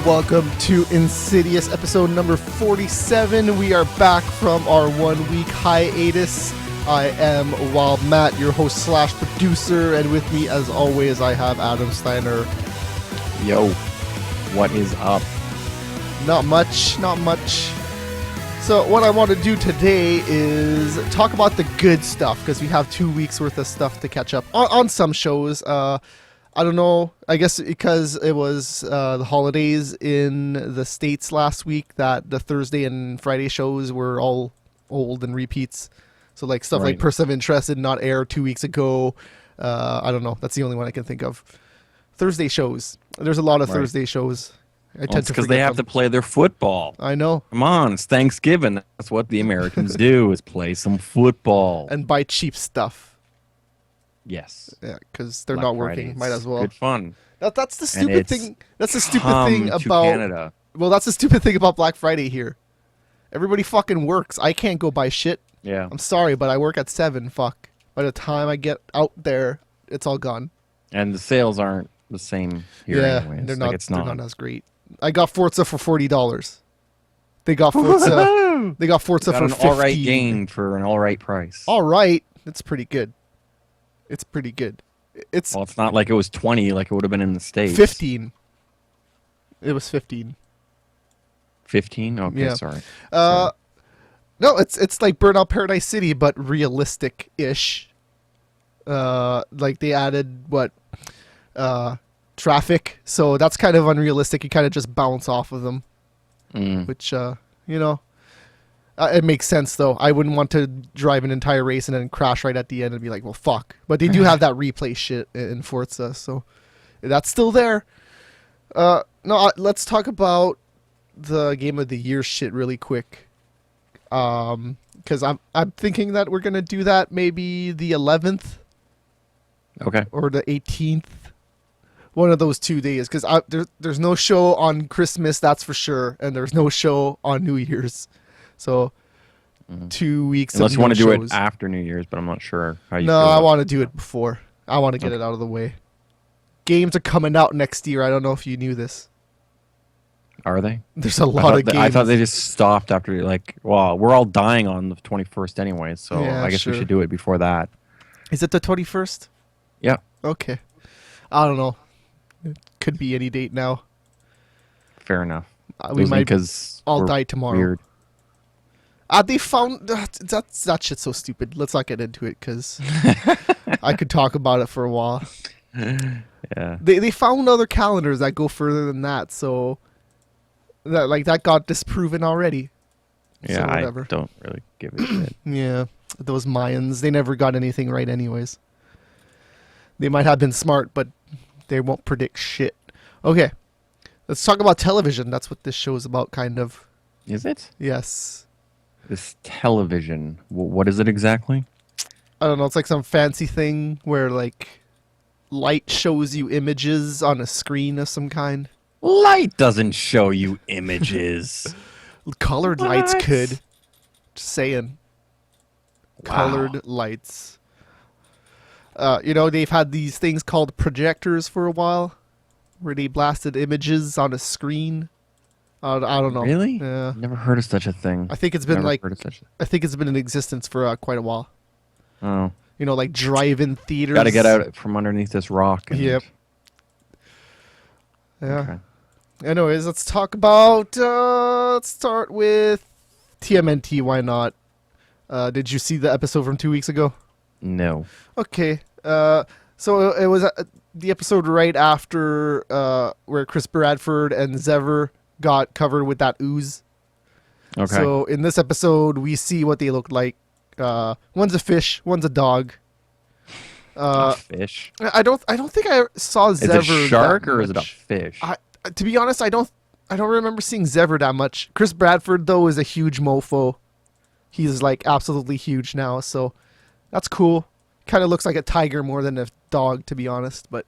welcome to Insidious episode number 47. We are back from our 1 week hiatus. I am Wild Matt, your host slash producer, and with me as always I have Adam Steiner. Yo, what is up? Not much. So what I want to do today is talk about the good stuff, because we have 2 weeks worth of stuff to catch up on some shows. I don't know, I guess because it was the holidays in the States last week, that the Thursday and Friday shows were all old and repeats. So like stuff like Person of Interest did not air 2 weeks ago. I don't know, that's the only one I can think of. Thursday shows. There's a lot of Thursday shows. It's because they have to play their football. I know. Come on, it's Thanksgiving. That's what the Americans do, is play some football. And buy cheap stuff. Yes. Yeah, because they're not working. Fridays. Might as well. Good fun. That's the stupid thing. That's the stupid thing about Canada. Well, that's the stupid thing about Black Friday here. Everybody fucking works. I can't go buy shit. Yeah. I'm sorry, but I work at 7. Fuck. By the time I get out there, it's all gone. And the sales aren't the same here anyways. They're like not. it's They're not as great. I got Forza for $40. They got Forza. For an $15. all right game for an all right price. All right, it's pretty good. It's not like it was 20 like it would have been in the States. 15. It was 15. 15? Okay, yeah. Sorry. No, it's like Burnout Paradise City, but realistic-ish. Like they added traffic, so that's kind of unrealistic. You kind of just bounce off of them, which it makes sense though. I wouldn't want to drive an entire race and then crash right at the end and be like, well, fuck. But they do have that replay shit in Forza, so that's still there. Let's talk about the Game of the Year shit really quick. Because I'm thinking that we're gonna do that maybe the 11th. Okay. Or the 18th. One of those 2 days, because there's no show on Christmas, that's for sure, and there's no show on New Year's. So 2 weeks. Unless you want to do it after New Year's, but I'm not sure how you. No, I want to do it before. I want to get it out of the way. Games are coming out next year. I don't know if you knew this. Are they? There's a lot of games. I thought they just stopped after, we're all dying on the 21st anyway, so yeah, I guess we should do it before that. Is it the 21st? Yeah. Okay. I don't know. It could be any date now. Fair enough. We might all die tomorrow. Weird. They found that shit's so stupid. Let's not get into it, because I could talk about it for a while. Yeah. They found other calendars that go further than that, so that got disproven already. Yeah, so whatever. I don't really give a shit. Yeah, those Mayans, they never got anything right anyways. They might have been smart, but they won't predict shit. Okay, let's talk about television. That's what this show is about, kind of. Is it? Yes. This television. What is it exactly? I don't know. It's like some fancy thing where light shows you images on a screen of some kind. Light doesn't show you images. Colored lights could. Just saying. Wow. Colored lights. They've had these things called projectors for a while, where they blasted images on a screen. I don't know. Really? Yeah. Never heard of such a thing. I think it's been in existence for quite a while. Oh. Like drive-in theaters. Got to get out from underneath this rock. Yep. Yeah. Okay. Anyways, let's talk about. Let's start with TMNT. Why not? Did you see the episode from 2 weeks ago? No. Okay. So it was the episode right after where Chris Bradford and Zever got covered with that ooze. Okay. So in this episode, we see what they look like. One's a fish, one's a dog. A fish. I don't think I saw Zever. Is it a shark or is it a fish? To be honest, I don't remember seeing Zever that much. Chris Bradford though is a huge mofo. He's absolutely huge now, so that's cool. Kind of looks like a tiger more than a dog, to be honest. But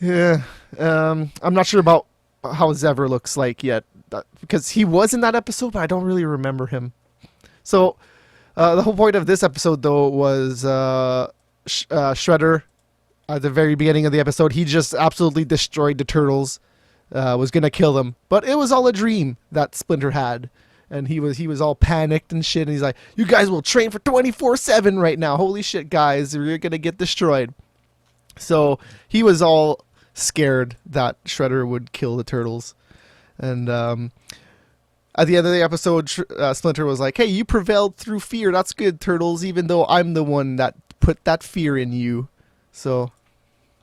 yeah, I'm not sure about how Zever looks like yet, because he was in that episode, but I don't really remember him. So the whole point of this episode, though, was Shredder. At the very beginning of the episode, he just absolutely destroyed the turtles. was gonna kill them, but it was all a dream that Splinter had, and he was all panicked and shit. And he's like, "You guys will train for 24/7 right now. Holy shit, guys, you're gonna get destroyed." So he was all scared that Shredder would kill the turtles, and at the end of the episode, Splinter was like, "Hey, you prevailed through fear. That's good, Turtles, even though I'm the one that put that fear in you." So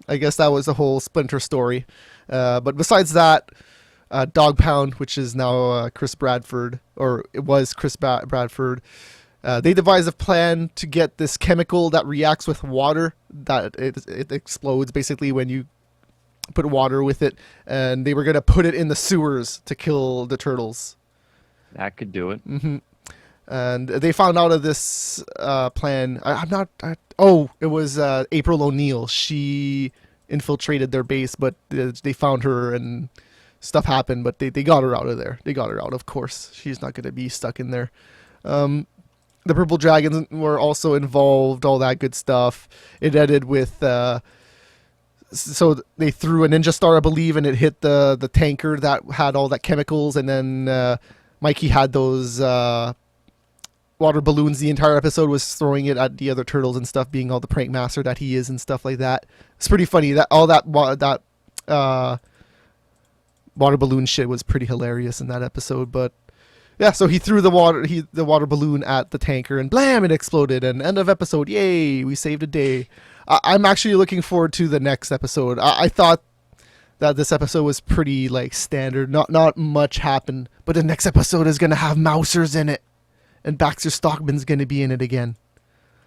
I guess that was the whole Splinter story. But besides that, Dog Pound, which is now Chris Bradford, or it was Chris Bradford, they devised a plan to get this chemical that reacts with water, that it explodes basically when you put water with it, and they were going to put it in the sewers to kill the turtles. That could do it. Mm-hmm. And they found out of this plan. It was April O'Neil. She infiltrated their base, but they found her and stuff happened. But they got her out of there. They got her out, of course. She's not going to be stuck in there. The Purple Dragons were also involved, all that good stuff. It ended with... so they threw a ninja star, I believe, and it hit the tanker that had all that chemicals, and then... Mikey had those water balloons. The entire episode was throwing it at the other turtles and stuff, being all the prank master that he is and stuff like that. It's pretty funny. That water balloon shit was pretty hilarious in that episode. But yeah, so he threw the water balloon at the tanker, and blam, it exploded. And end of episode. Yay, we saved a day. I'm actually looking forward to the next episode. I thought that this episode was pretty like standard. Not much happened, but the next episode is gonna have Mousers in it, and Baxter Stockman's gonna be in it again.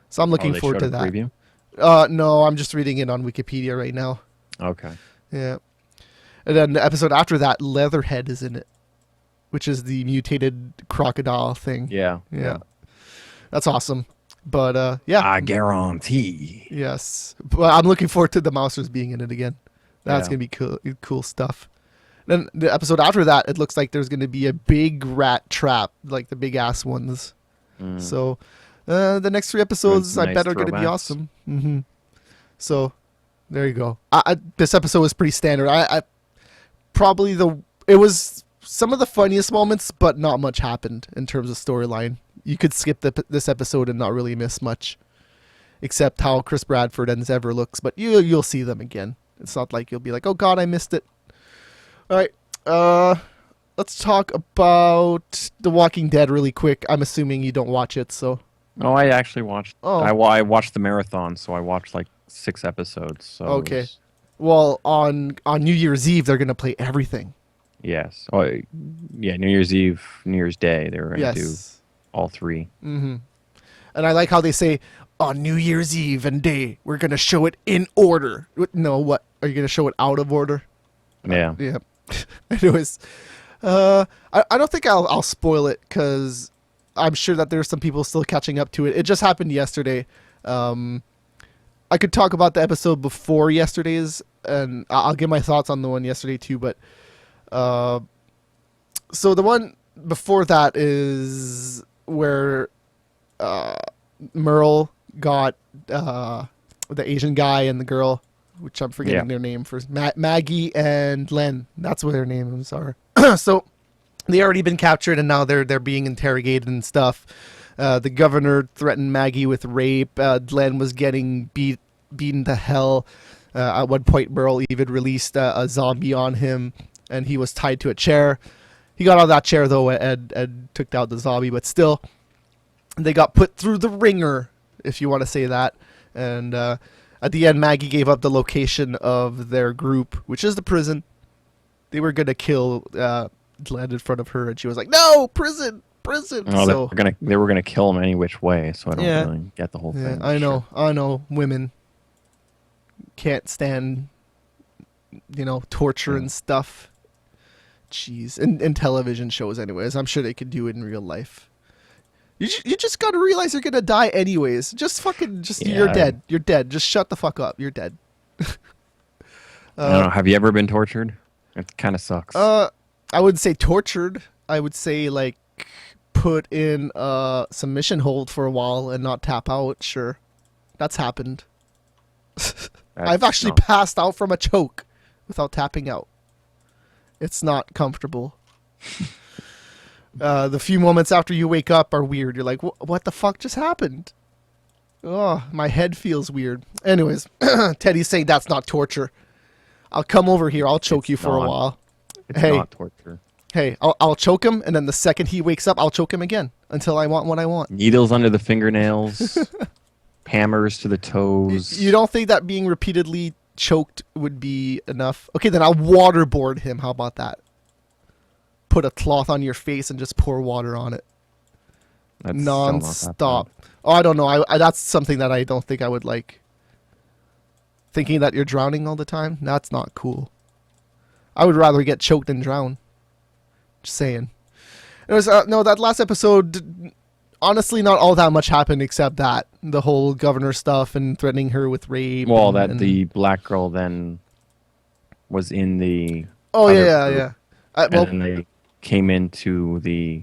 So I'm looking forward to that. Preview? No, I'm just reading it on Wikipedia right now. Okay. Yeah, and then the episode after that, Leatherhead is in it, which is the mutated crocodile thing. Yeah. That's awesome. But yeah, I guarantee. Yes, but I'm looking forward to the Mousers being in it again. That's going to be cool stuff. Then the episode after that, it looks like there's going to be a big rat trap, like the big ass ones. So the next 3 episodes, I bet, are going to be awesome. Mm-hmm. So there you go. This episode was pretty standard. It was some of the funniest moments, but not much happened in terms of storyline. You could skip this episode and not really miss much, except how Chris Bradford and Zevra looks. But you'll see them again. It's not like you'll be like, "Oh God, I missed it." All right, let's talk about The Walking Dead really quick. I'm assuming you don't watch it, so. Oh, I actually watched. Oh. I watched the marathon, so I watched like 6 episodes. So okay. Well, on New Year's Eve, they're gonna play everything. Yes. Oh, yeah. New Year's Eve, New Year's Day, they were gonna do all 3. Mm-hmm. And I like how they say, on New Year's Eve and day, we're going to show it in order. No, what? Are you going to show it out of order? Yeah. Yeah. Anyways, I don't think I'll spoil it, because I'm sure that there's some people still catching up to it. It just happened yesterday. I could talk about the episode before yesterday's, and I'll give my thoughts on the one yesterday too, but so the one before that is where Merle got the Asian guy and the girl, which I'm forgetting their name first, Maggie and Len. That's what their names are. So they already been captured, and now they're being interrogated and stuff. The governor threatened Maggie with rape. Len was getting beaten to hell. At one point, Merle even released a zombie on him, and he was tied to a chair. He got out of that chair though, and took out the zombie, but still, they got put through the ringer, if you want to say that. And at the end, Maggie gave up the location of their group, which is the prison. They were going to kill Len in front of her, and she was like, "No, prison, prison." Oh, so, they were gonna kill him any which way, so I don't really get the whole thing. I know. Women can't stand, torture and stuff. Jeez. In television shows anyways. I'm sure they could do it in real life. You just gotta realize you're gonna die anyways. You're dead. You're dead. Just shut the fuck up. You're dead. I don't know. Have you ever been tortured? It kind of sucks. I wouldn't say tortured. I would say like put in a submission hold for a while and not tap out. Sure. That's happened. I've actually passed out from a choke without tapping out. It's not comfortable. The few moments after you wake up are weird. You're like, what the fuck just happened? Oh, my head feels weird. Anyways, Teddy's saying that's not torture. I'll come over here. I'll choke you for a while. It's not torture. Hey, I'll choke him, and then the second he wakes up, I'll choke him again until I want what I want. Needles under the fingernails, hammers to the toes. You don't think that being repeatedly choked would be enough? Okay, then I'll waterboard him. How about that? Put a cloth on your face and just pour water on it. That's non-stop. Oh, I don't know. I that's something that I don't think I would like. Thinking that you're drowning all the time? That's not cool. I would rather get choked than drown. Just saying. It was no, that last episode, honestly, not all that much happened except that. The whole governor stuff and threatening her with rape. Well, and the black girl then was in the... Oh, yeah. And then they came into the...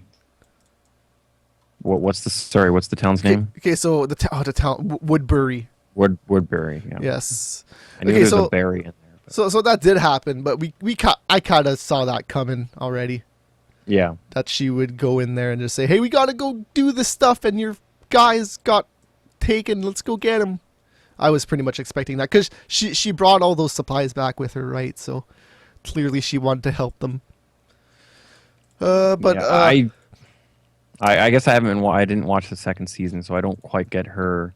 What's the town's name? Okay, so the town... Woodbury. Woodbury, yeah. Yes. I knew there was a berry in there. But... So that did happen, but I kind of saw that coming already. Yeah. That she would go in there and just say, hey, we got to go do this stuff and your guys got taken. Let's go get him. I was pretty much expecting that because she brought all those supplies back with her, right? So clearly she wanted to help them. I guess I didn't watch the second season, so I don't quite get her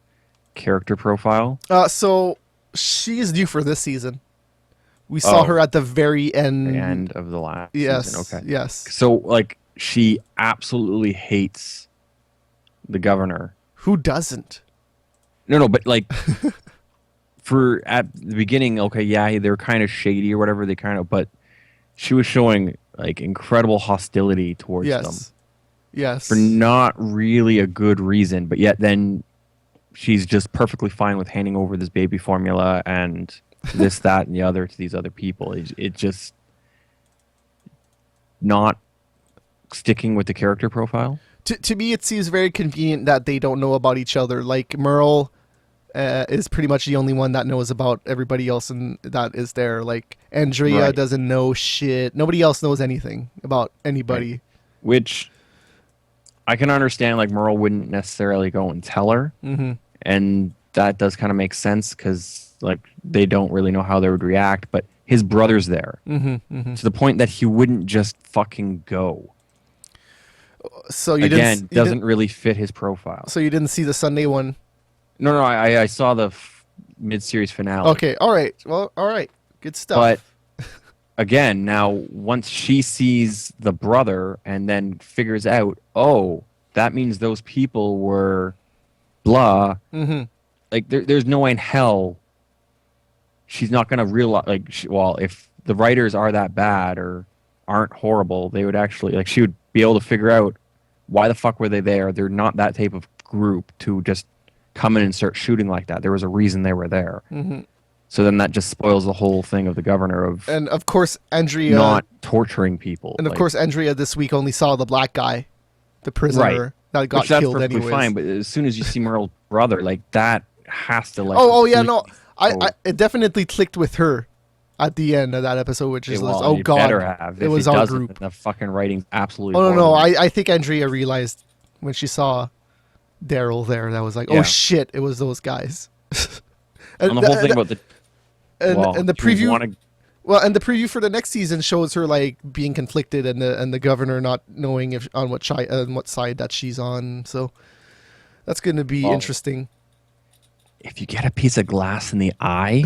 character profile. So she is due for this season. We saw her at the very end. The end of the last season. Okay. Yes. So, like, she absolutely hates the governor. Who doesn't? No, but, like, at the beginning, okay, yeah, they're kind of shady or whatever, but she was showing, like, incredible hostility towards them. Yes. For not really a good reason, but yet then she's just perfectly fine with handing over this baby formula and... this, that, and the other to these other people. It just not sticking with the character profile. To me, it seems very convenient that they don't know about each other. Like Merle is pretty much the only one that knows about everybody else, and that is there. Like Andrea doesn't know shit. Nobody else knows anything about anybody. Right. Which I can understand. Like Merle wouldn't necessarily go and tell her, and that does kind of make sense because. Like they don't really know how they would react, but his brother's there to the point that he wouldn't just fucking go. So you doesn't really fit his profile. So you didn't see the Sunday one? No, I saw the mid-series finale. Okay, all right. Well, all right, good stuff. But again, now once she sees the brother and then figures out, oh, that means those people were blah. Like there's no way in hell. She's not going to realize, like, if the writers are that bad or aren't horrible, they would actually, like, she would be able to figure out why the fuck were they there. They're not that type of group to just come in and start shooting like that. There was a reason they were there. So then that just spoils the whole thing of the governor of... And, of course, Andrea... not torturing people. And, of course, Andrea this week only saw the black guy, the prisoner that got killed anyways. That's fine, but as soon as you see Merle's brother, like, that has to, like... Oh, yeah, no... it definitely clicked with her at the end of that episode, which is oh god, better have. It was our group. The fucking writing's absolutely. Oh no, I think Andrea realized when she saw Daryl there that was like, oh shit, it was those guys. And the whole thing about the and the preview. Well, and the preview for the next season shows her like being conflicted, and the governor not knowing on what side that she's on. So that's going to be interesting. If you get a piece of glass in the eye,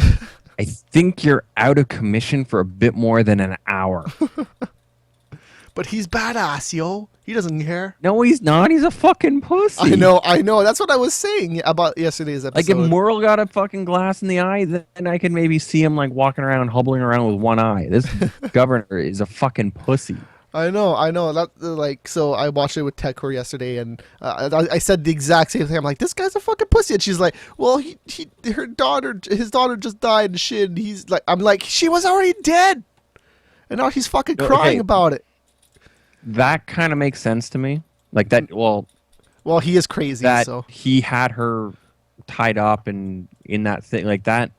I think you're out of commission for a bit more than an hour. But he's badass, yo. He doesn't care. No, he's not. He's a fucking pussy. I know. That's what I was saying about yesterday's episode. Like, if Merle got a fucking glass in the eye, then I could maybe see him, like, walking around, hobbling around with one eye. This governor is a fucking pussy. I know. That like, so I watched it with Tekor yesterday, and I said the exact same thing. I'm like, this guy's a fucking pussy, and she's like, well, his daughter just died and shit. And he's like, I'm like, she was already dead, and now he's fucking crying about it. That kind of makes sense to me. Like that. Well, he is crazy. So he had her tied up and in that thing like that,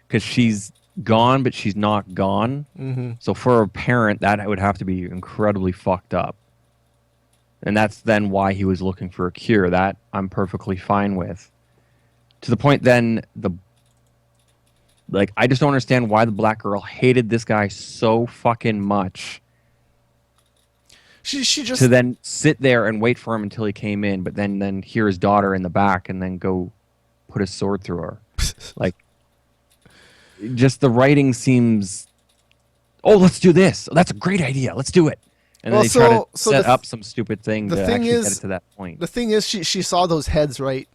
because she's gone, but she's not gone. Mm-hmm. So for a parent, that would have to be incredibly fucked up. And that's then why he was looking for a cure. That I'm perfectly fine with. To the point then I just don't understand why the black girl hated this guy so fucking much She to just then sit there and wait for him until he came in, but then hear his daughter in the back and then go put his sword through her. Like, just the writing seems, oh, let's do this. That's a great idea. Let's do it. And then well, they try to so set up some stupid thing the to thing actually is, get it to that point. the thing is, she saw those heads, right?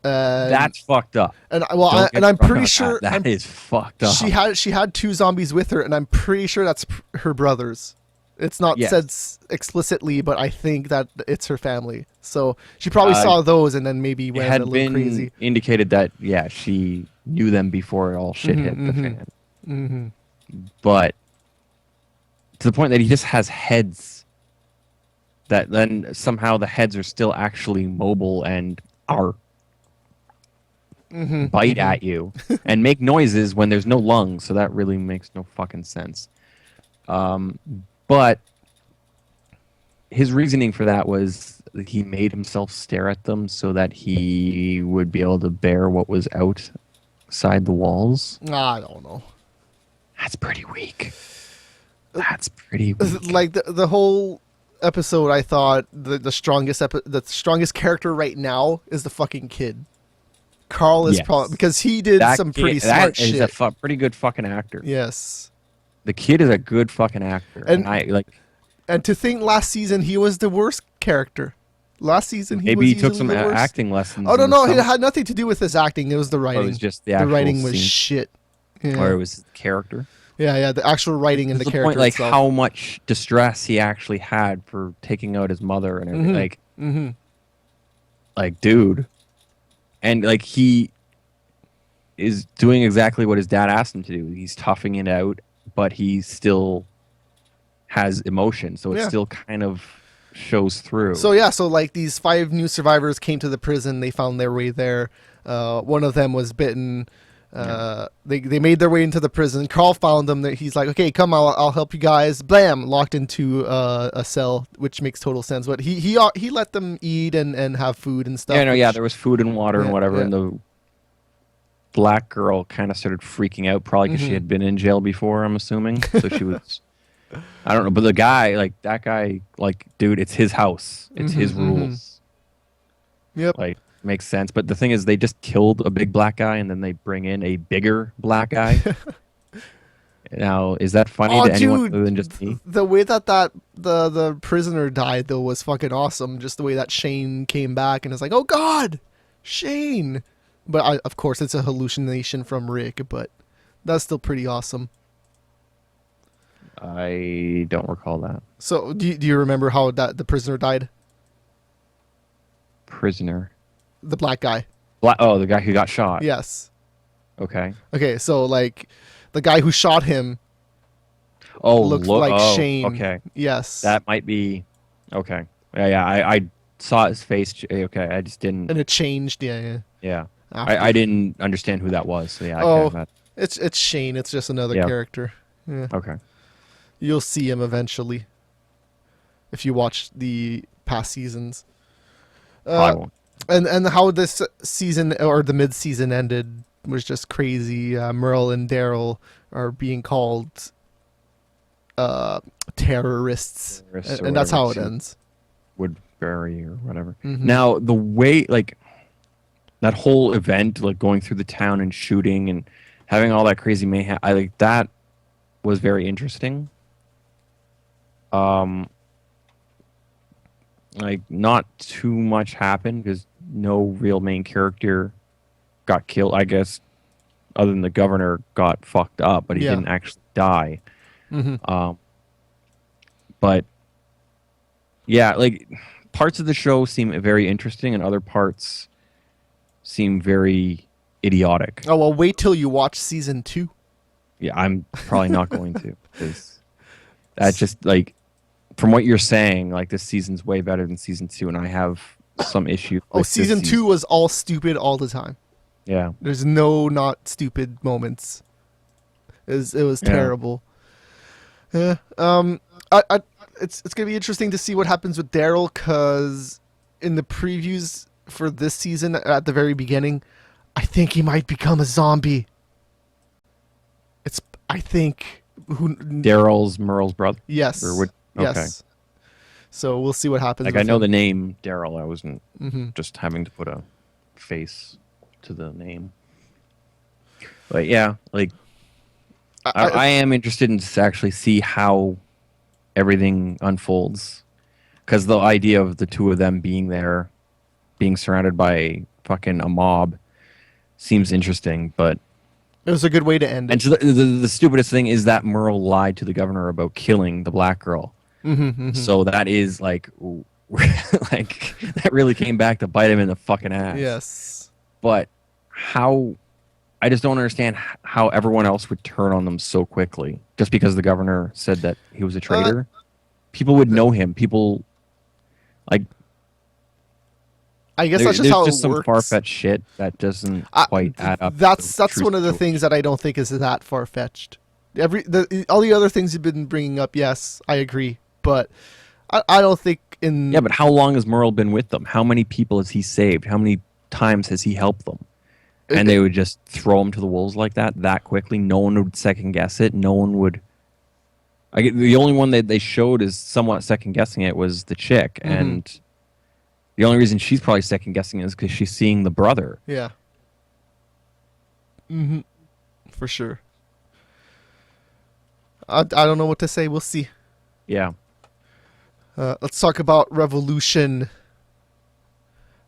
That's fucked up. And I'm Don't get pretty wrong, sure that is fucked up. she had two zombies with her, and I'm pretty sure that's her brothers. It's not Yes. said explicitly, but I think that it's her family. So she probably saw those, and then maybe It went had a little been crazy. indicated that, yeah, she knew them before it all shit hit the fan. Mm-hmm. But to the point that he just has heads that then somehow the heads are still actually mobile and are bite at you and make noises when there's no lungs, so that really makes no fucking sense. But his reasoning for that was that he made himself stare at them so that he would be able to bear what was outside the walls. I don't know. That's pretty weak. That's pretty weak. Like the whole episode, I thought the strongest character right now is the fucking kid. Carl is Yes. probably because he did some pretty smart shit. He's a pretty good fucking actor. Yes. The kid is a good fucking actor, and I like. And to think last season he was the worst character. Last season Maybe he was took some easily the worst. acting lessons. Oh no, in no, some- it had nothing to do with his acting. It was the writing. Or it was just the the actual writing was scene, shit. Yeah. or it was the character. Yeah, the actual writing and To the the character point, like itself. how much distress he actually had for taking out his mother and everything. Like, dude, and like he is doing exactly what his dad asked him to do. He's toughing it out, but he still has emotion, so it still kind of shows through. So like these 5 new survivors came to the prison. They found their way there. One of them was bitten. They made their way into the prison. Carl found them. He's like, okay, come, I'll help you guys. Blam, locked into a cell, which makes total sense. But he let them eat and have food and stuff. There was food and water and whatever, and the black girl kind of started freaking out, probably because she had been in jail before, I'm assuming. So she was, I don't know, but the guy, like that guy, like, dude, it's his house, it's his rules. Yep. Like, makes sense. But the thing is, they just killed a big black guy, and then they bring in a bigger black guy. Now, is that funny to anyone other than just me? The way that the prisoner died though was fucking awesome. Just the way that Shane came back and it's like, oh god, Shane. But of course, it's a hallucination from Rick. But that's still pretty awesome. I don't recall that. So, do you remember how the prisoner died? Prisoner. The black guy. The guy who got shot. Yes. Okay. Okay, so like the guy who shot him looked like Shane. Okay. Yes. That might be okay. Yeah. I saw his face. Okay, I just didn't. And it changed. Yeah. Yeah. After. I didn't understand who that was. So yeah. It's Shane. It's just another character. Yeah. Okay. You'll see him eventually if you watch the past seasons. I won't. And how this season or the mid-season ended was just crazy. Merle and Daryl are being called terrorists, and that's how it ends. Woodbury or whatever. Now, the way, like, that whole event, like going through the town and shooting and having all that crazy mayhem, that was very interesting. Like, not too much happened because no real main character got killed, I guess, other than the governor got fucked up, but he didn't actually die. But yeah, like, parts of the show seem very interesting and other parts seem very idiotic. Oh, well, wait till you watch season 2. Yeah, I'm probably not going to, because that just, like, from what you're saying, like, this season's way better than season 2, and I have some issues. Season 2 was all stupid all the time. Yeah. There's no not stupid moments. It was Yeah. terrible. Yeah. It's gonna be interesting to see what happens with Daryl, because in the previews for this season, at the very beginning, I think he might become a zombie. It's I think who Daryl's Merle's brother, or yes, what? Okay. yes. So we'll see what happens Like with I know him. the name Daryl. I wasn't Hmm. just having to put a face to the name. But yeah, like I am interested in to actually see how everything unfolds, because the idea of the two of them being there, being surrounded by fucking a mob, seems interesting. But It was a good way to end and it. so the stupidest thing is that Merle lied to the governor about killing the black girl. Hmm. So that is like, like that really came back to bite him in the fucking ass. Yes. But how? I just don't understand how everyone else would turn on them so quickly just because the governor said that he was a Uh, traitor. People would know him. People like I guess that's just there's how it just some far works. fetched shit that doesn't quite add up to the That's true one of the things situation. that I don't think is that far fetched. All the other things you've been bringing up, yes, I agree, but I don't think Yeah, in but how long has Merle been with them? How many people has he saved? How many times has he helped them? And it, they would just throw him to the wolves like that quickly. No one would second guess it. No one would. The only one that they showed is somewhat second guessing it was the chick, hmm and the only reason she's probably second guessing it is because she's seeing the brother. yeah, hmm for sure. I don't know what to say. We'll see. Yeah. Let's talk about Revolution.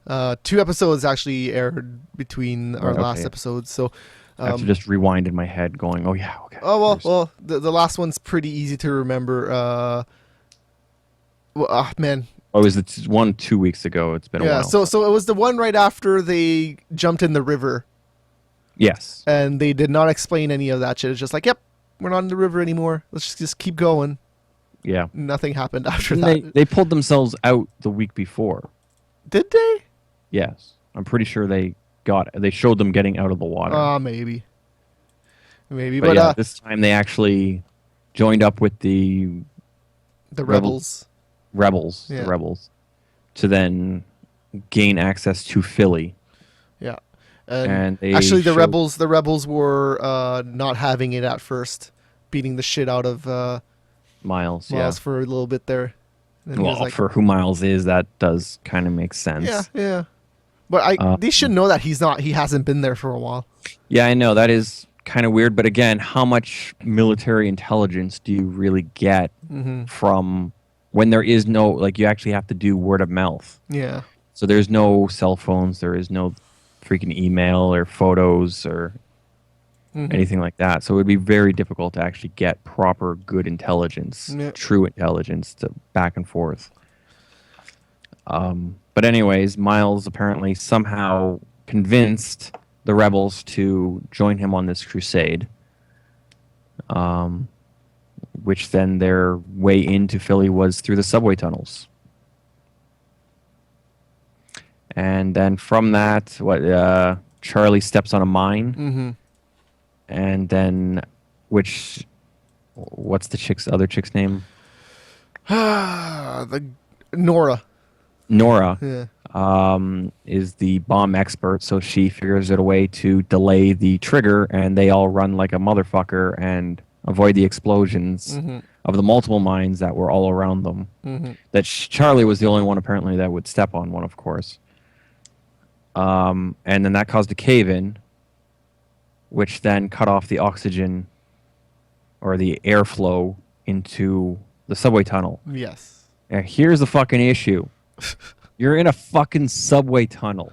2 episodes actually aired between our Right. last Okay. episodes, so I have to just rewind in my head, going, "Oh yeah, okay." oh well, There's the last one's pretty easy to remember. Man, Oh, it was the one 2 weeks ago. It's been a yeah. while. So it was the one right after they jumped in the river, Yes. and they did not explain any of that shit. It's just like, yep, we're not in the river anymore. Let's just keep going. Yeah. Nothing happened after Didn't that. they pulled themselves out the week before. Did they? Yes. I'm pretty sure they showed them getting out of the water. Maybe, maybe. But But yeah, this time they actually joined up with the the rebel rebels. rebels, the Yeah. rebels, to then gain access to Philly. Yeah. And And they actually, showed the rebels were not having it at first, beating the shit out of Miles. Yeah. Miles for a little bit there. And he was Well, like, for who Miles is, that does kind of make sense. yeah, yeah. But they should know that he hasn't been there for a while. Yeah, I know that is kind of weird, but again, how much military intelligence do you really get Hmm. from when there is no, like, you actually have to do word of mouth? Yeah. So there's no cell phones, there is no freaking email or photos or Hmm. anything like that. So it would be very difficult to actually get proper good intelligence, Yeah. true intelligence, to back and forth. But anyways, Miles apparently somehow convinced the rebels to join him on this crusade, which then their way into Philly was through the subway tunnels. And then from that, Charlie steps on a mine, Hmm. and then what's the other chick's name? The Nora. Nora. Yeah. Is the bomb expert, so she figures out a way to delay the trigger, and they all run like a motherfucker and avoid the explosions Hmm. of the multiple mines that were all around them. Hmm. That Charlie was the only one apparently that would step on one, of course. And then that caused a cave-in, which then cut off the oxygen or the airflow into the subway tunnel. Yes. Now, here's the fucking issue. You're in a fucking subway tunnel.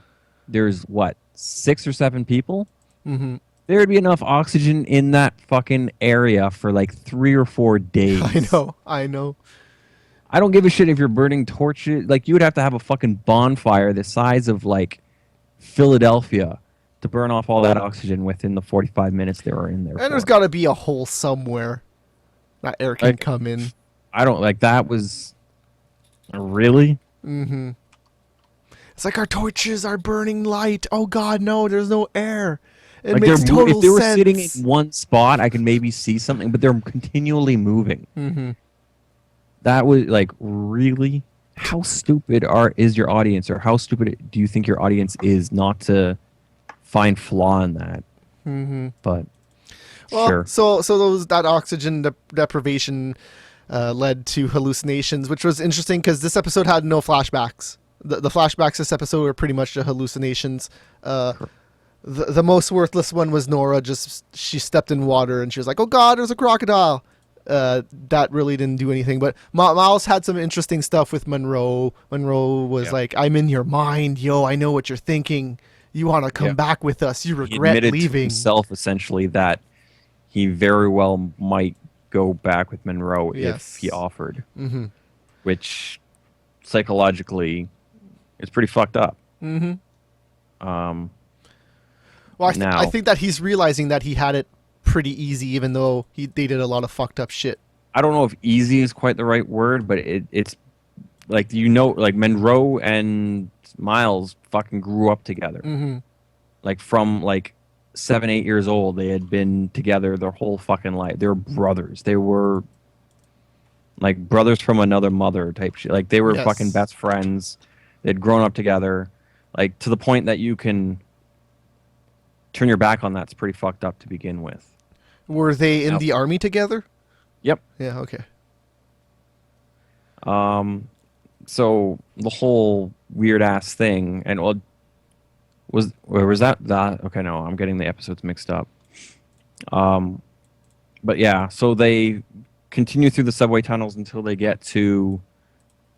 There's what, 6 or 7 people? Hmm. There'd be enough oxygen in that fucking area for like 3 or 4 days. I know. I know. I don't give a shit if you're burning torches. Like, you would have to have a fucking bonfire the size of like Philadelphia to burn off all that oxygen within the 45 minutes they were in there. And there's got to be a hole somewhere that air can Like, come in. I don't like that was really. Hmm. It's like our torches are burning light. Oh God, no! There's no air. It Like makes total if they were sense. sitting in one spot, I can maybe see something, but they're continually moving. Mm-hmm. That was like, really? How stupid is your audience, or how stupid do you think your audience is not to find flaw in that? Mm-hmm. But Well, sure. so that oxygen deprivation led to hallucinations, which was interesting because this episode had no flashbacks. The flashbacks this episode were pretty much the hallucinations. The most worthless one was Nora. Just she stepped in water and she was like, "Oh God, there's a crocodile." That really didn't do anything. But Miles had some interesting stuff with Monroe. Monroe was like, "I'm in your mind, yo. I know what you're thinking. You want to come back with us. You He regret admitted to leaving." himself essentially that he very well might go back with Monroe if he offered, which psychologically is pretty fucked up. Mm-hmm. Well, I think that he's realizing that he had it pretty easy, even though they did a lot of fucked up shit. I don't know if easy is quite the right word, but it's like, like Monroe and Miles fucking grew up together. Mm-hmm. Like from like 7, 8 years old, they had been together their whole fucking life. They were brothers. They were like brothers from another mother type shit. Like they were fucking best friends. They'd grown up together, like to the point that you can turn your back on that's pretty fucked up to begin with. Were they in the army together? Yep. Yeah. Okay. So the whole weird ass thing, and was that? Okay, no, I'm getting the episodes mixed up. But yeah, so they continue through the subway tunnels until they get to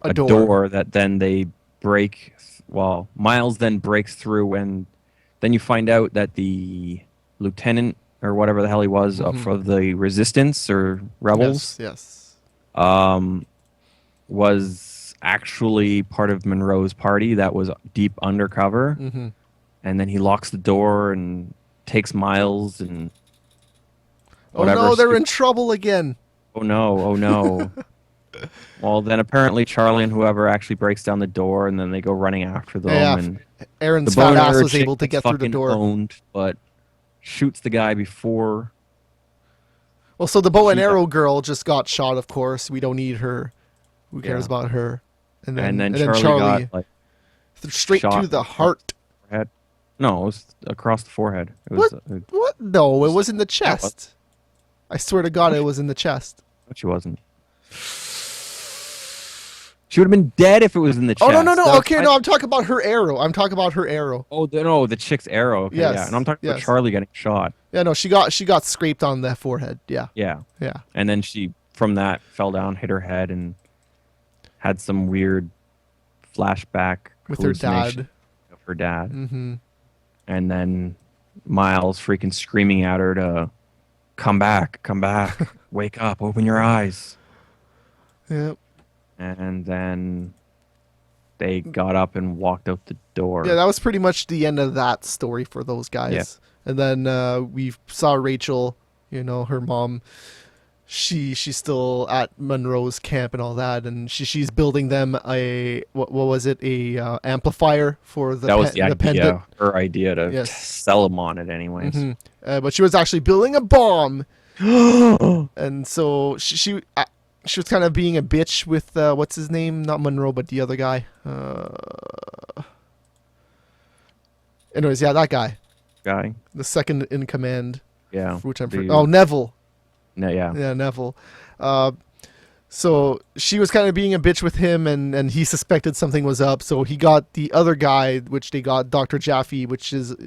a door that then they break. Well, Miles then breaks through, and then you find out that the lieutenant or whatever the hell he was for the resistance or rebels, was actually part of Monroe's party that was deep undercover. Mm-hmm. And then he locks the door and takes Miles and whatever. Oh no, they're in trouble again. Oh no. Well, then apparently Charlie and whoever actually breaks down the door, and then they go running after them. Yeah, and Aaron's fat ass was able to get through the door. Owned, but shoots the guy before. Well, so the bow and arrow girl just got shot, of course. We don't need her. Who cares about her? And then Charlie got, like, straight to the heart. Head. No, it was across the forehead. It was, what? No, it was in the chest. I swear to God, it was in the chest. But she wasn't. She would have been dead if it was in the chest. Oh, no. Okay, no, I'm talking about her arrow. Oh, no, the chick's arrow. Okay, yes. Yeah. And I'm talking about Charlie getting shot. Yeah, no, she got scraped on the forehead. Yeah. Yeah. And then she, from that, fell down, hit her head, and had some weird flashback with her dad. Of her dad. Mm-hmm. And then Miles freaking screaming at her to come back, wake up, open your eyes. Yep. And then they got up and walked out the door. Yeah, that was pretty much the end of that story for those guys. Yeah. And then we saw Rachel, her mom. She's still at Monroe's camp and all that, and she's building them a what was it, a amplifier for the idea, pendant. her idea to sell them on it anyways. Mm-hmm. But she was actually building a bomb, and so she was kind of being a bitch with what's his name, not Monroe, but the other guy. Anyways, that guy, the second in command. Yeah, which Neville. No, yeah, Neville. So she was kind of being a bitch with him, and he suspected something was up. So he got the other guy, which they got Dr. Jaffe,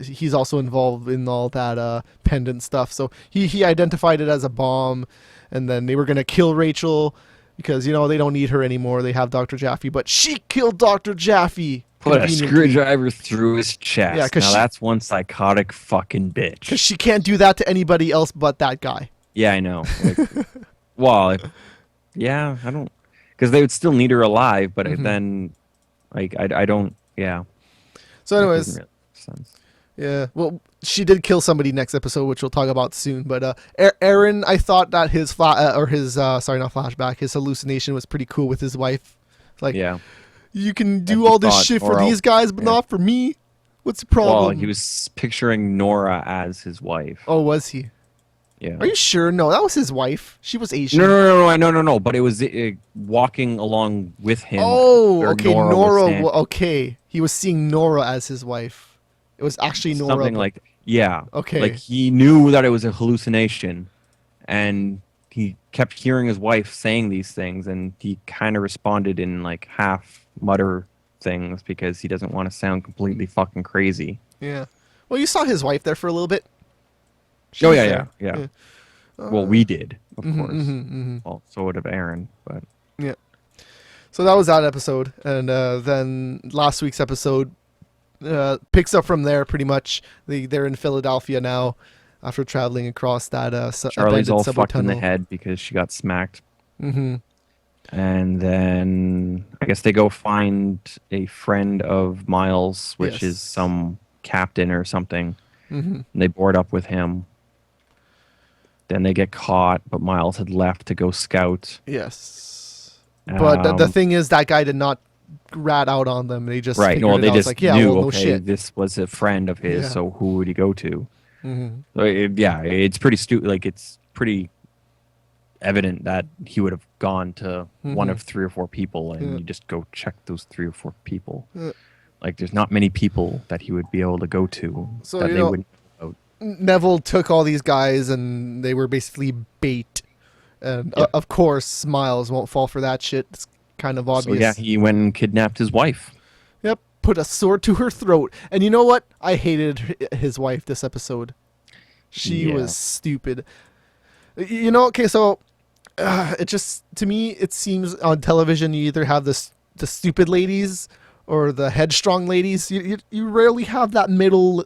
he's also involved in all that pendant stuff. So he identified it as a bomb, and then they were gonna kill Rachel because they don't need her anymore. They have Dr. Jaffe, but she killed Dr. Jaffe. Put a screwdriver through his chest. Yeah, now that's one psychotic fucking bitch. Because she can't do that to anybody else but that guy. Yeah, I know. Like, yeah, I don't, because they would still need her alive, but then, like, I don't. Yeah. So, anyways, really make sense. Yeah. Well, she did kill somebody next episode, which we'll talk about soon. But Aaron, I thought that his hallucination was pretty cool with his wife. Like, you can do all this shit for these guys, but not for me. What's the problem? Well, he was picturing Nora as his wife. Oh, was he? Yeah. Are you sure? No, that was his wife. She was Asian. No. But it was walking along with him. Oh, where okay. Nora was standing. Okay. He was seeing Nora as his wife. It was actually Nora. Something like, yeah. Okay. Like he knew that it was a hallucination, and he kept hearing his wife saying these things, and he kind of responded in like half mutter things because he doesn't want to sound completely fucking crazy. Yeah. Well, you saw his wife there for a little bit. Oh yeah. Well, we did, of course. Well, so would have Aaron, but yeah. So that was that episode, and then last week's episode picks up from there. Pretty much, they're in Philadelphia now after traveling across that Charlie's all subway fucked tunnel. in the head because she got smacked. And then I guess they go find a friend of Miles, which is some captain or something. And they board up with him. Then they get caught, but Miles had left to go scout. Yes. But the thing is, that guy did not rat out on them. They just right. Well, They just like, yeah, knew, well, no okay, shit. this was a friend of his, Yeah. so who would he go to? So it's pretty stupid. Like, it's pretty evident that he would have gone to one of 3 or 4 people, and you just go check those 3 or 4 people. Like, there's not many people that he would be able to go to So, that they wouldn't. Neville took all these guys, and they were basically bait. And of course, Miles won't fall for that shit. It's kind of obvious. So yeah, he went and kidnapped his wife. Yep, put a sword to her throat. And you know what? I hated his wife this episode. She was stupid. You know, okay, so it just, to me, it seems on television you either have the stupid ladies or the headstrong ladies. You rarely have that middle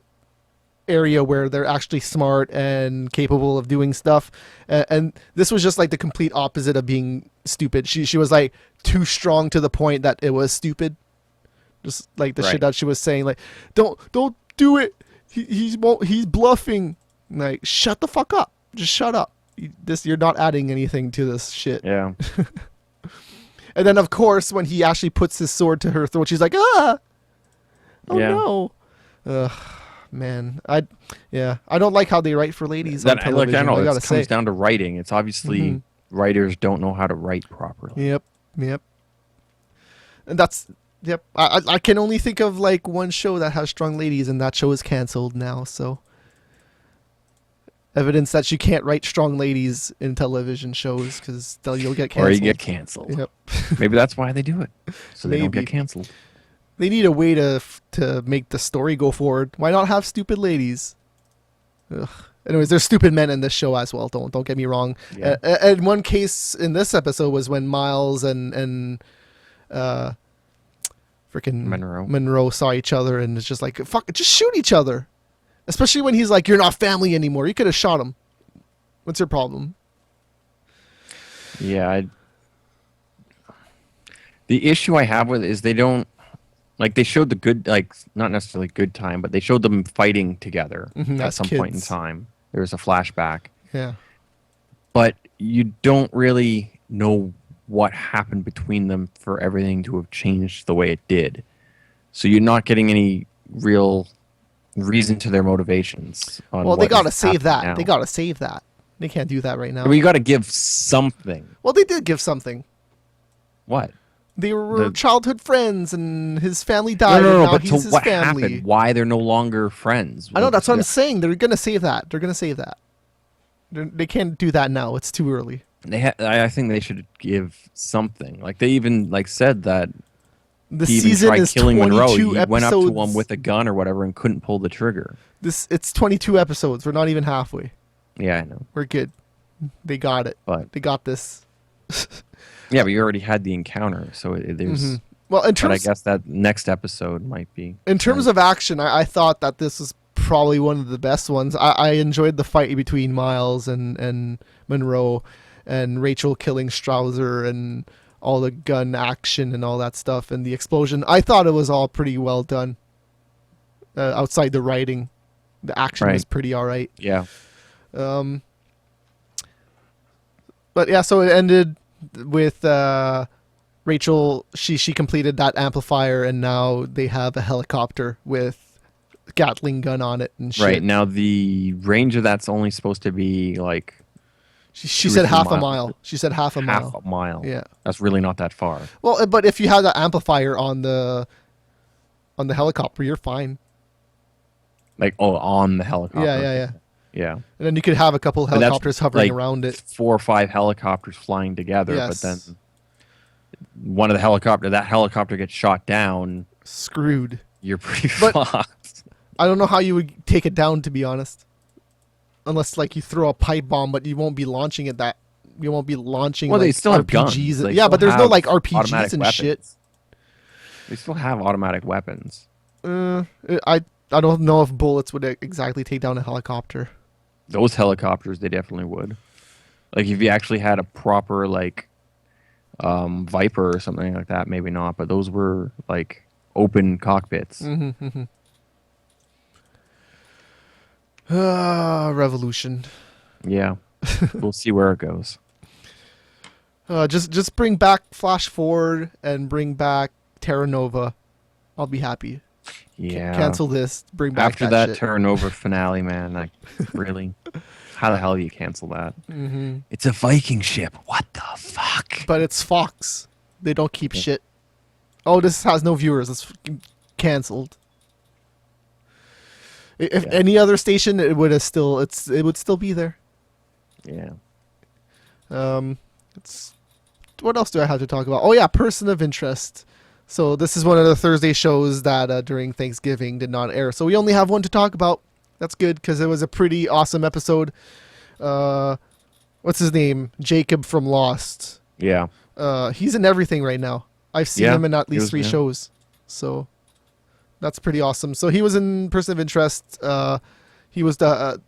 area where they're actually smart and capable of doing stuff, and this was just like the complete opposite of being stupid. She was like too strong to the point that it was stupid, just like the shit that she was saying, like don't do it, he's bluffing. Like, shut the fuck up, just shut up. You're not adding anything to this shit. Yeah. And then of course when he actually puts his sword to her throat, she's like, oh no. Ugh. Man, I don't like how they write for ladies on television. I know I gotta it comes down to writing. It's obviously writers don't know how to write properly. Yep. And that's I can only think of like one show that has strong ladies, and that show is canceled now. So evidence that you can't write strong ladies in television shows because you'll get canceled. Or you get canceled. Yep. Maybe that's why they do it, so they don't Maybe. get canceled. They need a way to make the story go forward. Why not have stupid ladies? Ugh. Anyways, there's stupid men in this show as well. Don't get me wrong. Yeah. And one case in this episode was when Miles and freaking Monroe saw each other, and it's just like, fuck it, just shoot each other. Especially when he's like, you're not family anymore. You could have shot him. What's your problem? Yeah. The issue I have with it is they don't. Like, they showed the good, like, not necessarily good time, but they showed them fighting together at some point in time. There was a flashback. Yeah. But you don't really know what happened between them for everything to have changed the way it did. So you're not getting any real reason to their motivations. Well, they got to save that. Now. They got to save that. They can't do that right now. Well, you got to give something. Well, they did give something. What? They were childhood friends, and his family died. No, and now but he's to his what family. happened? Why they're no longer friends? I know, that's what I'm saying. They're gonna save that. They can't do that now. It's too early. I think they should give something. Like, they even said that The he even season tried is killing 22 Monroe. He episodes. went up to him with a gun or whatever and couldn't pull the trigger. It's 22 episodes. We're not even halfway. Yeah, I know. We're good. They got it. But they got this. yeah, but you already had the encounter, so there's. Well, in But I terms, guess that next episode might be. in terms of action, I thought that this was probably one of the best ones. I enjoyed the fight between Miles and Monroe, and Rachel killing Strouser, and all the gun action and all that stuff, and the explosion. I thought it was all pretty well done. Outside the writing, the action was pretty all right. Yeah. But yeah, so it ended with Rachel. She completed that amplifier, and now they have a helicopter with Gatling gun on it and shit. Right. Now the range of that's only supposed to be like She 2 or said 3 half a miles. mile. She said half a mile. Half a mile. Yeah. That's really not that far. Well, but if you have that amplifier on the helicopter, you're fine. Like on the helicopter. Yeah. Yeah. And then you could have a couple But that's, helicopters hovering like, around it. 4 or 5 helicopters flying together, but Yes. then one of that helicopter gets shot down, Screwed. you're pretty But- fucked. I don't know how you would take it down, to be honest. Unless like you throw a pipe bomb, but you won't be launching it. You won't be launching. Well, like, they still have RPGs. guns. They Yeah, still but there's no have like RPGs automatic and weapons. shit. They still have automatic weapons. I don't know if bullets would exactly take down a helicopter. Those helicopters, they definitely would. Like if you actually had a proper like Viper or something like that, maybe not. But those were like open cockpits. Revolution. Yeah, we'll see where it goes. Just bring back Flash Forward and bring back Terra Nova. I'll be happy. Yeah. Cancel this. Bring back After that shit. turnover finale, man, like really, how the hell do you cancel that? It's a Viking ship. What the fuck? But it's Fox. They don't keep shit. Oh, this has no viewers. It's fucking canceled. If any other station, it would have still it would still be there. Yeah. It's what else do I have to talk about? Oh yeah, Person of Interest. So this is one of the Thursday shows that during Thanksgiving did not air. So we only have one to talk about. That's good because it was a pretty awesome episode. What's his name? Jacob from Lost. Yeah. He's in everything right now. I've seen Yeah, him in at he least was, 3 yeah. shows. So that's pretty awesome. So he was in Person of Interest. He was the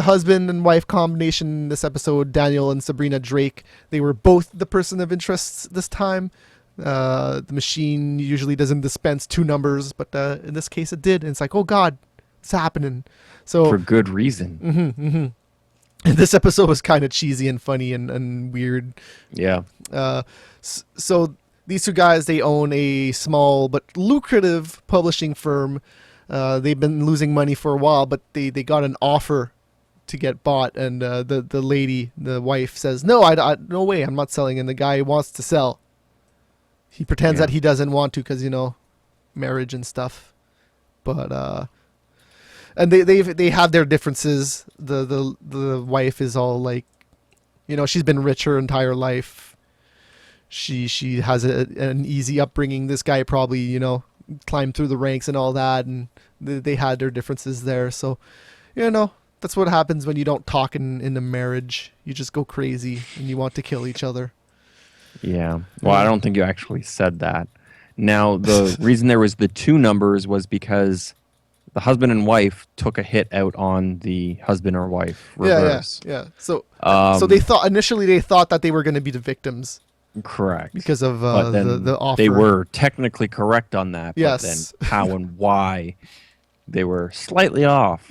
husband and wife combination in this episode, Daniel and Sabrina Drake. They were both the person of interest this time. The machine usually doesn't dispense 2 numbers, but in this case it did. And it's like, oh God, it's happening. So For good reason. and this episode was kind of cheesy and funny and weird. Yeah. So these 2 guys, they own a small but lucrative publishing firm. They've been losing money for a while, but they got an offer to get bought, and the lady, the wife, says, "No, no way, I'm not selling." And the guy wants to sell. He pretends that he doesn't want to because marriage and stuff. But and they have their differences. The wife is all like, she's been rich her entire life. She has an easy upbringing. This guy probably climbed through the ranks and all that, and they had their differences there. So that's what happens when you don't talk in a marriage. You just go crazy and you want to kill each other. Yeah. Well, I don't think you actually said that. Now, the reason there was the 2 numbers was because the husband and wife took a hit out on the husband or wife reverse. Yeah. So they thought initially that they were going to be the victims. Correct. Because of But then the offer. they were technically correct on that. Yes. But then how and why they were slightly off.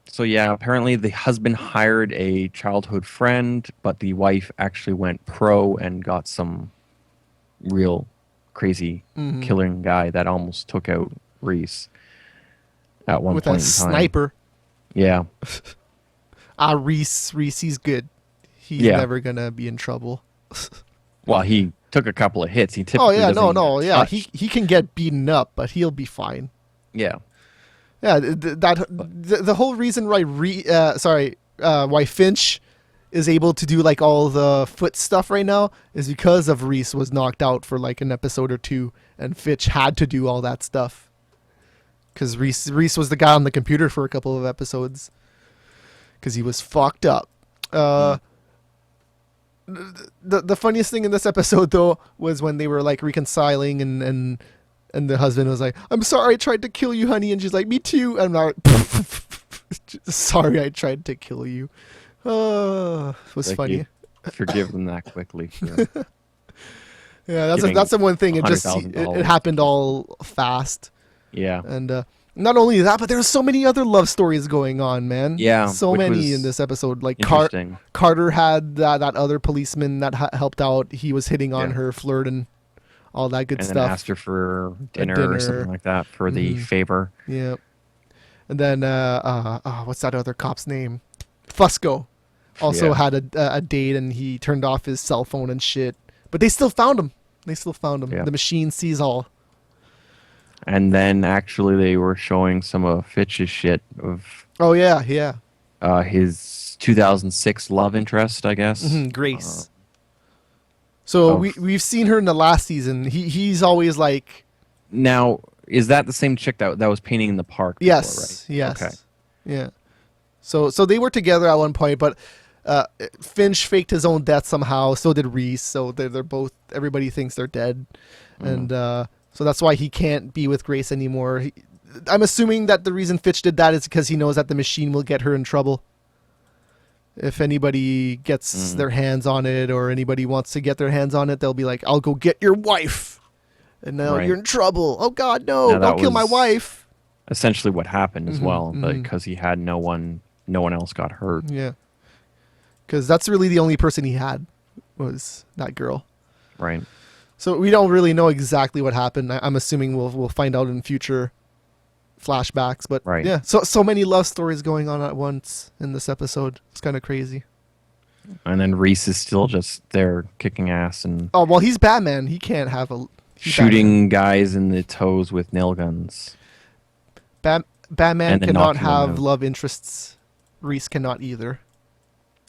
So yeah, apparently the husband hired a childhood friend, but the wife actually went pro and got some real crazy killing guy that almost took out Reese at one with point a in time. sniper. Yeah. Reese, he's good. He's Yeah. never gonna be in trouble. Well, he took a couple of hits. He typically Oh yeah, doesn't no, get yeah. touched. He can get beaten up, but he'll be fine. Yeah. Yeah, the whole reason why why Finch is able to do like all the foot stuff right now is because of Reese was knocked out for like an episode or 2, and Finch had to do all that stuff because Reese was the guy on the computer for a couple of episodes because he was fucked up. The funniest thing in this episode though was when they were like reconciling and the husband was like, "I'm sorry I tried to kill you, honey," and she's like, "Me too." And I'm like, "Sorry I tried to kill you." It was Like funny. you forgive them that quickly. Yeah, giving that's the one thing. It $100,000. happened all fast, Yeah. and not only that, but there's so many other love stories going on, man. Yeah, so which many was in this episode. Like Interesting. Carter had that other policeman that helped out. He was hitting on Yeah. her, flirting. all that good And then stuff. asked her for A dinner or something like that for the Mhm. favor. Yeah. And then what's that other cop's name? Fusco also Yeah. had a date, and he turned off his cell phone and shit. But they still found him. They still found him. Yeah. The machine sees all. And then actually they were showing some of Fitch's shit of Oh yeah, yeah. his 2006 love interest, I guess. Grace. So Of we've seen her in the last season. He's always like, Now, is that the same chick that was painting in the park before, yes, right? yes, Okay. yeah. So they were together at one point, but Finch faked his own death somehow. So did Reese. So they're both. Everybody thinks they're dead, and so that's why he can't be with Grace anymore. I'm assuming that the reason Fitch did that is because he knows that the machine will get her in trouble. If anybody gets their hands on it, or anybody wants to get their hands on it, they'll be like, "I'll go get your wife," and now Right. you're in trouble. Oh God, no! Now, that Don't kill my was wife. essentially what happened as well, because he had no one else got hurt. Yeah, because that's really the only person he had was that girl. Right. So we don't really know exactly what happened. I'm assuming we'll find out in future flashbacks. But Right. yeah, so many love stories going on at once in this episode. It's kind of crazy. And then Reese is still just there kicking ass and Oh well, he's Batman. He can't have a he's shooting guys in the toes with nail guns. Batman and then cannot knocking them have out. love interests. Reese cannot either.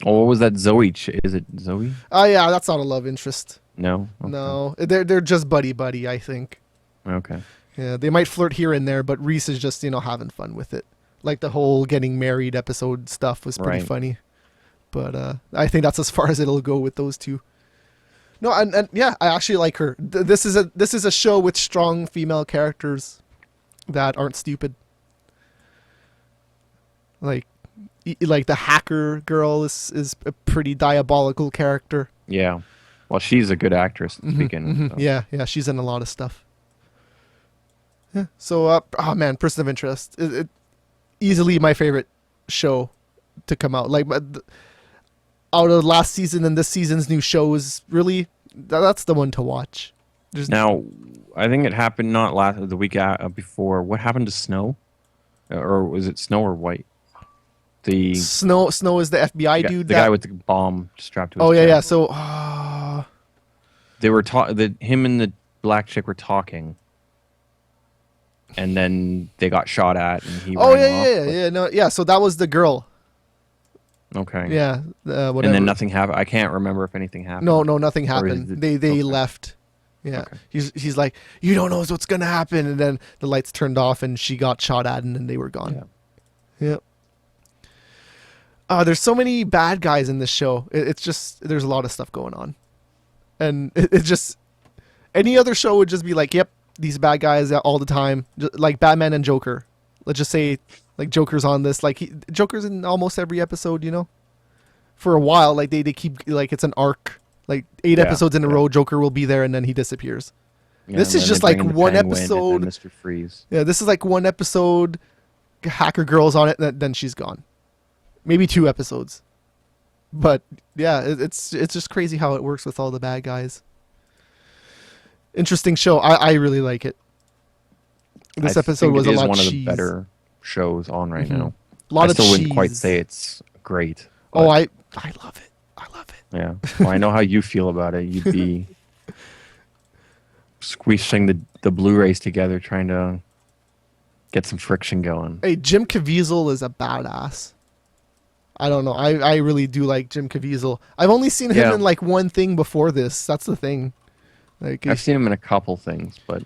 Oh, what was that Zoe? Is it Zoe? Oh yeah, that's not a love interest. No. Okay. No, they're just buddy. I think. Okay. Yeah, they might flirt here and there, but Reese is just having fun with it. Like the whole getting married episode stuff was pretty Right. funny. But I think that's as far as it'll go with those two. No, and yeah, I actually like her. This is a show with strong female characters that aren't stupid. Like the hacker girl is a pretty diabolical character. Yeah. Well, she's a good actress to begin with. So. Yeah, she's in a lot of stuff. Yeah. So, oh man, Person of Interest, easily my favorite show to come out. Like, out of last season and this season's new shows, really, that's the one to watch. Now, I think it happened not the week before. What happened to Snow? Or was it Snow or White? The Snow is the FBI dude. The guy with the bomb strapped to his Oh yeah, chest. yeah. So, They were him and the black chick were talking, and then they got shot at, and he. oh ran off, yeah. No, yeah. So that was the girl. Okay. Yeah. Whatever. And then nothing happened. I can't remember if anything happened. No, nothing Or is happened. it- They okay. left. Yeah. Okay. He's like, you don't know what's gonna happen, and then the lights turned off, and she got shot at, and then they were gone. Yeah. Yep. There's so many bad guys in this show. It's just there's a lot of stuff going on, and it's just any other show would just be like, yep, these bad guys all the time, like Batman and Joker. Let's just say like Joker's on this. Like Joker's in almost every episode. For a while, like they keep like it's an arc. Like 8 episodes in a row, Joker will be there, and then he disappears. Yeah, This and is then just they like bring in the one Penguin and episode. then Mr. Freeze. Yeah, this is like one episode. Hacker girl's on it, and then she's gone. Maybe 2 episodes. But yeah, it's just crazy how it works with all the bad guys. Interesting show. I really like it. This episode think was it a is lot one of the cheese. better shows on right now. A lot I of still wouldn't quite cheese. say it's great. Oh, but- I love it. I love it. Yeah. Well, I know how you feel about it. You'd be squeezing the Blu-rays together, trying to get some friction going. Hey, Jim Caviezel is a badass. I don't know. I really do like Jim Caviezel. I've only seen him Yeah. in like one thing before this. That's the thing. Like, I've seen him in a couple things, but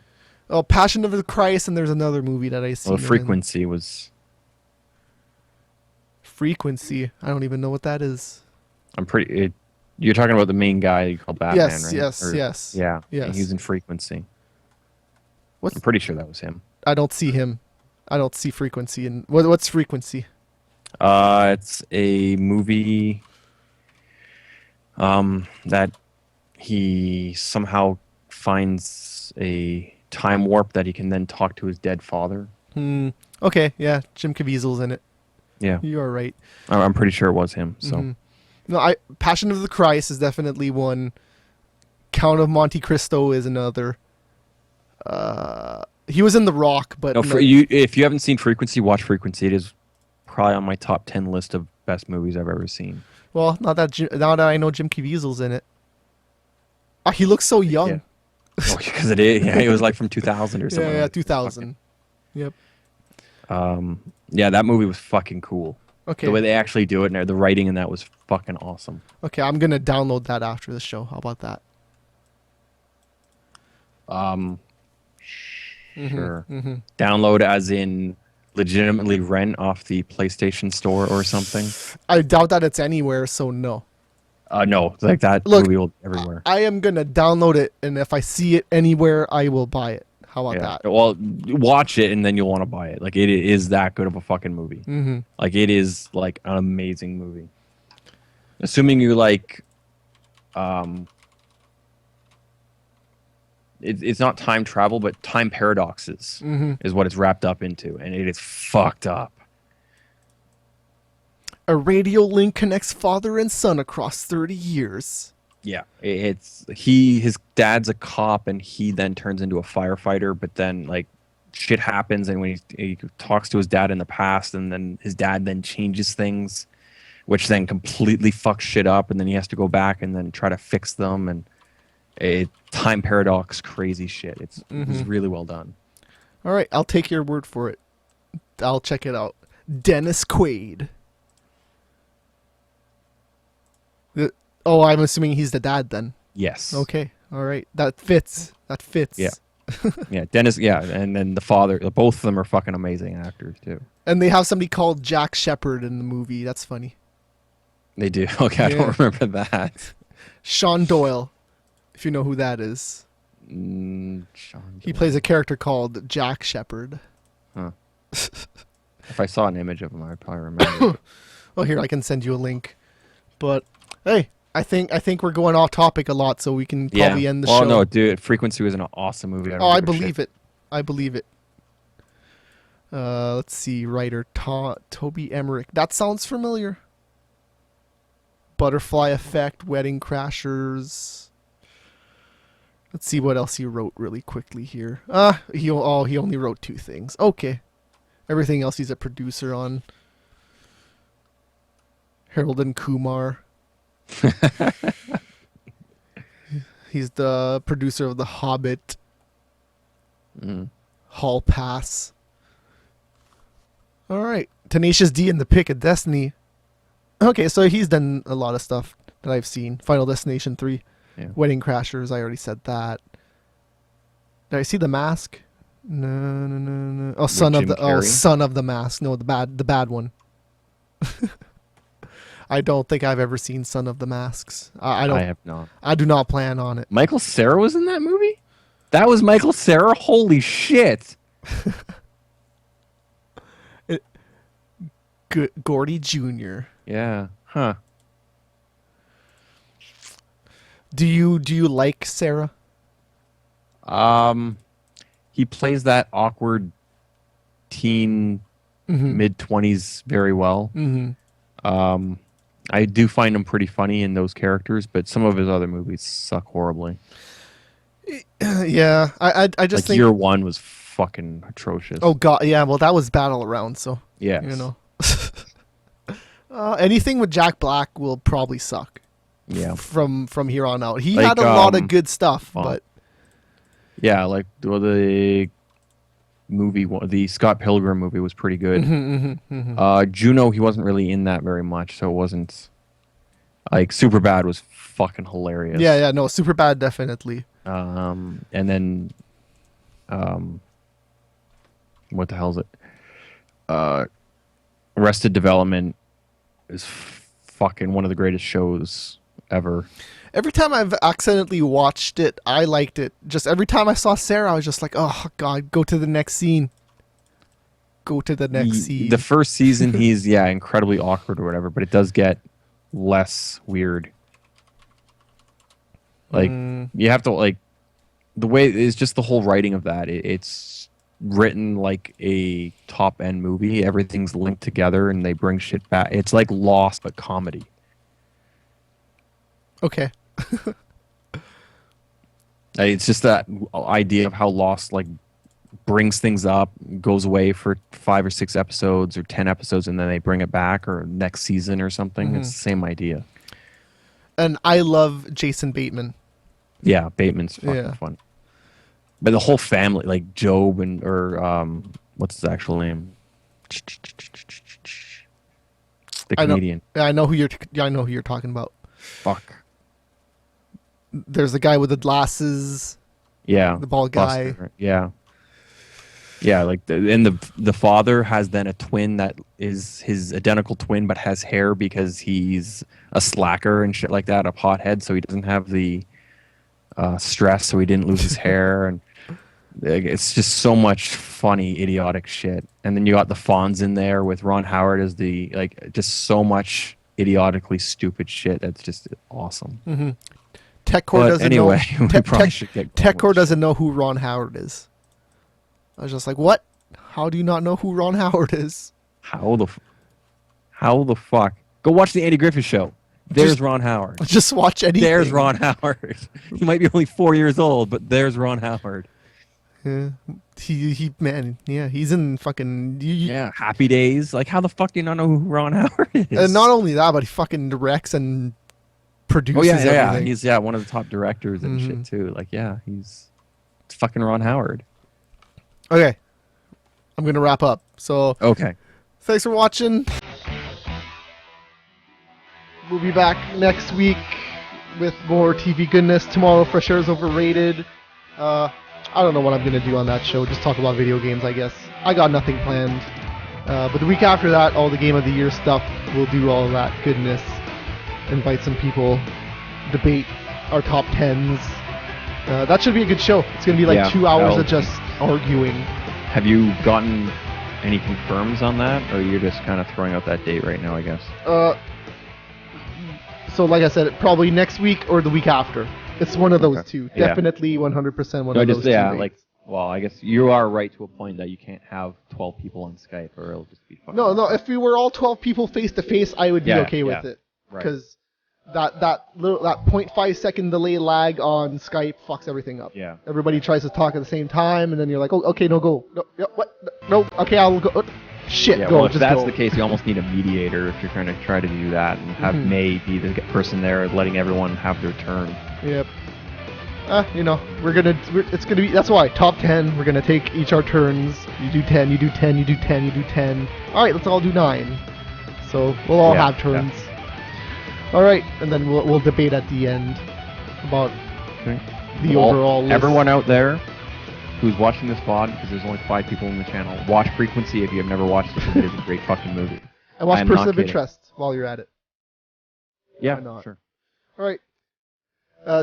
Passion of the Christ, and there's another movie that I see. the frequency was. Frequency. I don't even know what that is. You're talking about the main guy called Batman, Yes, right? yes, yes. Yeah. Yes. He was in Frequency. What's- I'm pretty sure that was him. I don't see him. I don't see Frequency. And what's Frequency? It's a movie that he somehow finds a time warp that he can then talk to his dead father. Okay, yeah, Jim Caviezel's in it. Yeah, You are right. I'm pretty sure it was him. So No, Passion of the Christ is definitely one. Count of Monte Cristo is another. He was in The Rock, but No, for you, if you haven't seen Frequency, watch Frequency. It is probably on my top 10 list of best movies I've ever seen. well, now that I know Jim Caviezel's in it. He looks so Yeah, young. because it is. Yeah, it was like from 2000 or something. Yeah, Like 2000. Yep. yeah, that movie was fucking cool. Okay. The way they actually do it and the writing in that was fucking awesome. Okay, I'm gonna download that after the show. How about that? Sure. Download as in legitimately rent off the PlayStation Store or something. I doubt that it's anywhere, so no. No, like that Look, movie will be everywhere. I am gonna download it, and if I see it anywhere, I will buy it. How about Yeah. that? Well, watch it and then you'll want to buy it. Like it is that good of a fucking movie. Like it is like an amazing movie. Assuming you like, it's not time travel, but time paradoxes is what it's wrapped up into, and it is fucked up. A radio link connects father and son across 30 years. Yeah, his dad's a cop, and he then turns into a firefighter. But then like shit happens, and when he talks to his dad in the past, and then his dad then changes things, which then completely fucks shit up, and then he has to go back and then try to fix them, and time paradox crazy shit. It was really well done. All right, I'll take your word for it. I'll check it out. Dennis Quaid. Oh, I'm assuming he's the dad then. Yes. Okay. All right. That fits. Yeah. Yeah. Dennis. Yeah. And then the father. Both of them are fucking amazing actors too. And they have somebody called Jack Shepherd in the movie. That's funny. They do. Okay. I don't remember that. Sean Doyle, if you know who that is. He plays a character called Jack Shepherd. Huh. If I saw an image of him, I'd probably remember. Well, here, I can send you a link. But, hey, I think we're going off topic a lot, so we can probably end the show. Oh, no, dude. Frequency was an awesome movie. I believe it. I believe it. Let's see. Writer Toby Emmerich. That sounds familiar. Butterfly Effect, Wedding Crashers. Let's see what else he wrote really quickly here. He only wrote 2 things. Okay. Everything else he's a producer on. Harold and Kumar. He's the producer of The Hobbit. Hall Pass. All right. Tenacious D and the Pick of Destiny. Okay, so he's done a lot of stuff that I've seen. Final Destination 3. Yeah. Wedding Crashers, I already said that. Did I see The Mask? No. Oh, Son of the Mask. No, the bad one. I don't think I've ever seen Son of the Masks. I have not. I do not plan on it. Michael Cera was in that movie? That was Michael Cera? Holy shit. Gordy Jr. Yeah. Huh. Do you like Sarah? He plays that awkward teen mid-20s very well. I do find him pretty funny in those characters, but some of his other movies suck horribly. Yeah, I just like think Year One was fucking atrocious. Oh god, yeah. Well, that was Battle Around, so yeah, you know. Anything with Jack Black will probably suck. Yeah. From here on out, he had a lot of good stuff, but yeah, like the movie, the Scott Pilgrim movie was pretty good. Juno, he wasn't really in that very much, so it wasn't like Superbad was fucking hilarious. Yeah, no, Superbad definitely. And then, what the hell is it? Arrested Development is fucking one of the greatest shows ever. Every time I've accidentally watched it, I liked it. Just every time I saw Sarah, I was just like, oh god, go to the next scene. Go to the next scene. The first season, he's incredibly awkward or whatever, but it does get less weird. Like you have to like the way it's just the whole writing of that. It's written like a top end movie. Everything's linked together, and they bring shit back. It's like Lost but comedy. Okay. It's just that idea of how Lost like brings things up, goes away for 5 or 6 episodes or 10 episodes, and then they bring it back or next season or something. It's the same idea. And I love Jason Bateman. Yeah, Bateman's fucking Yeah. fun. But the whole family, like Job or what's his actual name? The comedian. I know who you're talking about. Fuck. There's the guy with the glasses. Yeah. The bald guy. Buster. Yeah. Yeah, like and the father has then a twin that is his identical twin but has hair because he's a slacker and shit like that, a pothead, so he doesn't have the stress, so he didn't lose his hair, and it's just so much funny, idiotic shit. And then you got the Fonz in there with Ron Howard as the just so much idiotically stupid shit. That's just awesome. Mm-hmm. TechCore But doesn't anyway, know. we probably should get going. TechCore doesn't know who Ron Howard is. I was just like, what? How do you not know who Ron Howard is? How the fuck? Go watch the Andy Griffith Show. There's Ron Howard. Just watch anything. There's Ron Howard. He might be only 4 years old, but there's Ron Howard. Yeah. He's in fucking... Yeah, Happy Days. Like, how the fuck do you not know who Ron Howard is? And not only that, but he fucking directs and produces everything. Yeah. He's one of the top directors and shit, too. Like, yeah, it's fucking Ron Howard. Okay. I'm going to wrap up. So, okay. Thanks for watching. We'll be back next week with more TV goodness. Tomorrow, Fresh Air is Overrated. I don't know what I'm going to do on that show. Just talk about video games, I guess. I got nothing planned. But the week after that, all the Game of the Year stuff, we'll do all that goodness. Invite some people. Debate our top 10s. That should be a good show. It's going to be like 2 hours of just arguing. Have you gotten any confirms on that, or you're just kind of throwing out that date right now, I guess? So like I said, probably next week or the week after. It's one of those two. Yeah. Definitely 100% one of those two. Yeah, dates. Well, I guess you are right to a point that you can't have 12 people on Skype, or it'll just be fucking... No, if we were all 12 people face to face, I would be okay with it. Because that 0.5 second delay lag on Skype fucks everything up. Yeah. Everybody tries to talk at the same time, and then you're like, oh, okay, no, go. No, what? No, okay, I'll go. Shit, yeah, go. Well, if just that's go. the case, you almost need a mediator if you're going to try to do that, and have May be the person there letting everyone have their turn. Yep. It's gonna be, that's why, top 10, we're gonna take each our turns. You do 10, you do 10, you do 10, you do 10. Alright, let's all do 9. So, we'll all have turns. Yeah. Alright, and then we'll debate at the end about the overall list. Everyone out there who's watching this VOD, because there's only 5 people in the channel, watch Frequency if you have never watched it, because it is a great fucking movie. And watch Person of Interest while you're at it. Yeah, sure. Alright.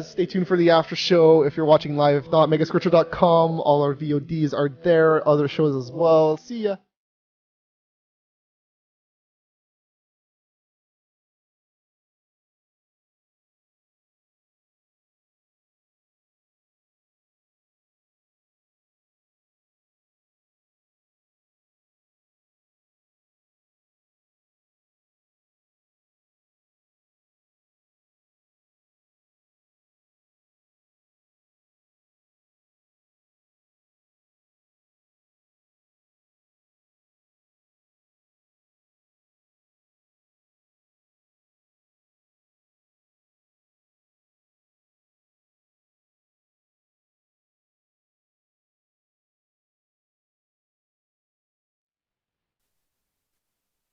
Stay tuned for the after show if you're watching live. If not, megascripture.com. All our VODs are there. Other shows as well. See ya.